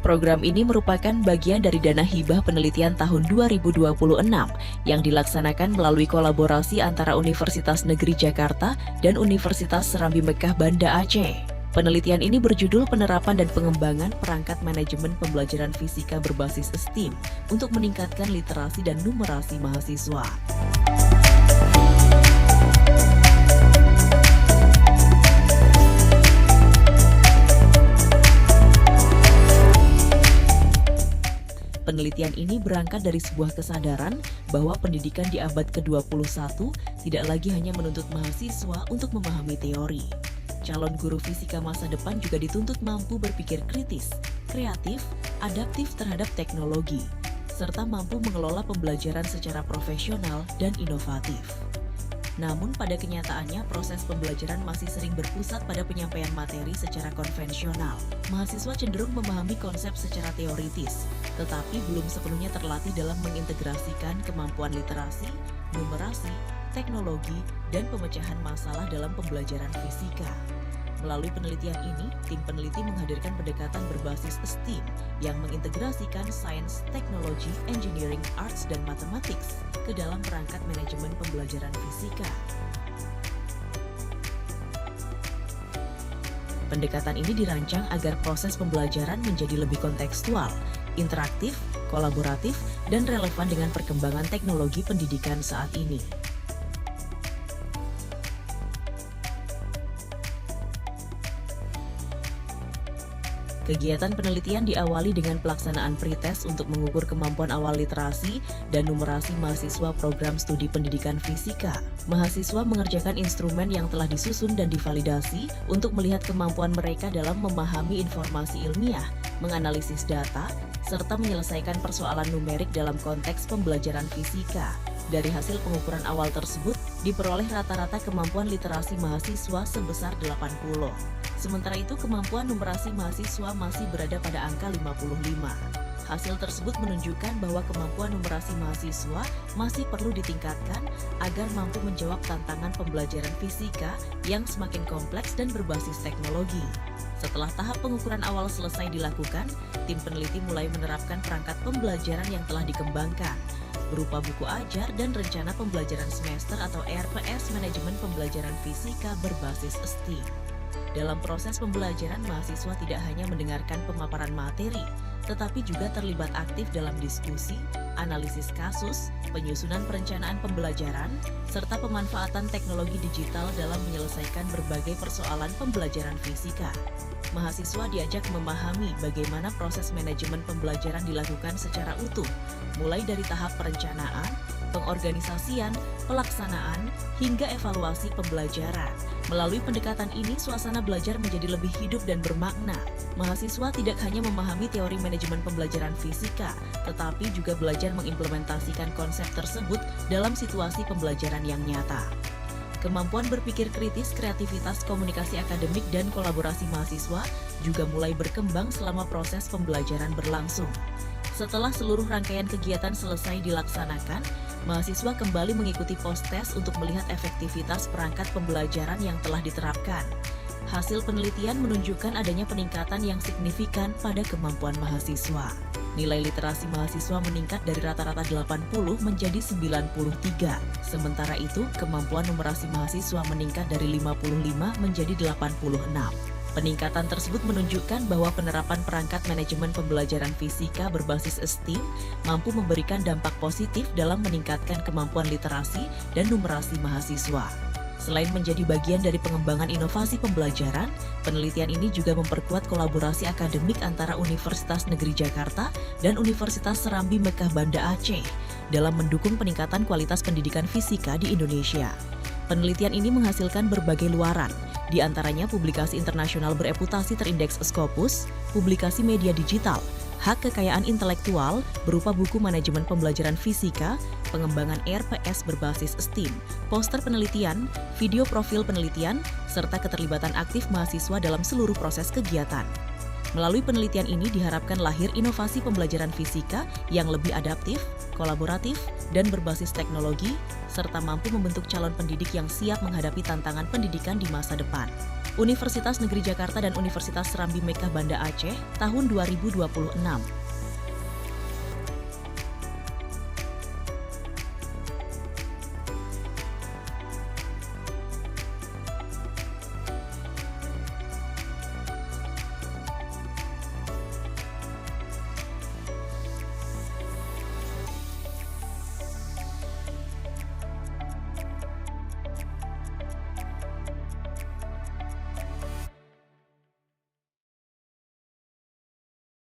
Program ini merupakan bagian dari dana hibah penelitian tahun 2026 yang dilaksanakan melalui kolaborasi antara Universitas Negeri Jakarta dan Universitas Serambi Mekah Banda Aceh. Penelitian ini berjudul Penerapan dan Pengembangan Perangkat Manajemen Pembelajaran Fisika Berbasis STEAM untuk meningkatkan literasi dan numerasi mahasiswa. Penelitian ini berangkat dari sebuah kesadaran bahwa pendidikan di abad ke-21 tidak lagi hanya menuntut mahasiswa untuk memahami teori. Calon guru fisika masa depan juga dituntut mampu berpikir kritis, kreatif, adaptif terhadap teknologi, serta mampu mengelola pembelajaran secara profesional dan inovatif. Namun pada kenyataannya proses pembelajaran masih sering berpusat pada penyampaian materi secara konvensional. Mahasiswa cenderung memahami konsep secara teoritis, tetapi belum sepenuhnya terlatih dalam mengintegrasikan kemampuan literasi, numerasi, teknologi, dan pemecahan masalah dalam pembelajaran fisika. Melalui penelitian ini, tim peneliti menghadirkan pendekatan berbasis STEAM yang mengintegrasikan sains, teknologi, engineering, arts, dan mathematics ke dalam perangkat manajemen pembelajaran fisika. Pendekatan ini dirancang agar proses pembelajaran menjadi lebih kontekstual, interaktif, kolaboratif, dan relevan dengan perkembangan teknologi pendidikan saat ini. Kegiatan penelitian diawali dengan pelaksanaan pretest untuk mengukur kemampuan awal literasi dan numerasi mahasiswa program studi pendidikan fisika. Mahasiswa mengerjakan instrumen yang telah disusun dan divalidasi untuk melihat kemampuan mereka dalam memahami informasi ilmiah, menganalisis data, serta menyelesaikan persoalan numerik dalam konteks pembelajaran fisika. Dari hasil pengukuran awal tersebut, diperoleh rata-rata kemampuan literasi mahasiswa sebesar 80. Sementara itu, kemampuan numerasi mahasiswa masih berada pada angka 55. Hasil tersebut menunjukkan bahwa kemampuan numerasi mahasiswa masih perlu ditingkatkan agar mampu menjawab tantangan pembelajaran fisika yang semakin kompleks dan berbasis teknologi. Setelah tahap pengukuran awal selesai dilakukan, tim peneliti mulai menerapkan perangkat pembelajaran yang telah dikembangkan, berupa buku ajar dan rencana pembelajaran semester atau RPS Manajemen Pembelajaran Fisika Berbasis STEAM. Dalam proses pembelajaran, mahasiswa tidak hanya mendengarkan pemaparan materi, tetapi juga terlibat aktif dalam diskusi, analisis kasus, penyusunan perencanaan pembelajaran, serta pemanfaatan teknologi digital dalam menyelesaikan berbagai persoalan pembelajaran fisika. Mahasiswa diajak memahami bagaimana proses manajemen pembelajaran dilakukan secara utuh, mulai dari tahap perencanaan, pengorganisasian, pelaksanaan, hingga evaluasi pembelajaran. Melalui pendekatan ini, suasana belajar menjadi lebih hidup dan bermakna. Mahasiswa tidak hanya memahami teori manajemen pembelajaran fisika, tetapi juga belajar mengimplementasikan konsep tersebut dalam situasi pembelajaran yang nyata. Kemampuan berpikir kritis, kreativitas, komunikasi akademik, dan kolaborasi mahasiswa juga mulai berkembang selama proses pembelajaran berlangsung. Setelah seluruh rangkaian kegiatan selesai dilaksanakan, mahasiswa kembali mengikuti post-test untuk melihat efektivitas perangkat pembelajaran yang telah diterapkan. Hasil penelitian menunjukkan adanya peningkatan yang signifikan pada kemampuan mahasiswa. Nilai literasi mahasiswa meningkat dari rata-rata 80 menjadi 93. Sementara itu, kemampuan numerasi mahasiswa meningkat dari 55 menjadi 86. Peningkatan tersebut menunjukkan bahwa penerapan perangkat manajemen pembelajaran fisika berbasis STEAM mampu memberikan dampak positif dalam meningkatkan kemampuan literasi dan numerasi mahasiswa. Selain menjadi bagian dari pengembangan inovasi pembelajaran, penelitian ini juga memperkuat kolaborasi akademik antara Universitas Negeri Jakarta dan Universitas Serambi Mekah Banda Aceh dalam mendukung peningkatan kualitas pendidikan fisika di Indonesia. Penelitian ini menghasilkan berbagai luaran, di antaranya publikasi internasional bereputasi terindeks Scopus, publikasi media digital, hak kekayaan intelektual berupa buku manajemen pembelajaran fisika, pengembangan RPS berbasis STEAM, poster penelitian, video profil penelitian, serta keterlibatan aktif mahasiswa dalam seluruh proses kegiatan. Melalui penelitian ini diharapkan lahir inovasi pembelajaran fisika yang lebih adaptif, kolaboratif, dan berbasis teknologi, serta mampu membentuk calon pendidik yang siap menghadapi tantangan pendidikan di masa depan. Universitas Negeri Jakarta dan Universitas Serambi Mekah Banda Aceh tahun 2026.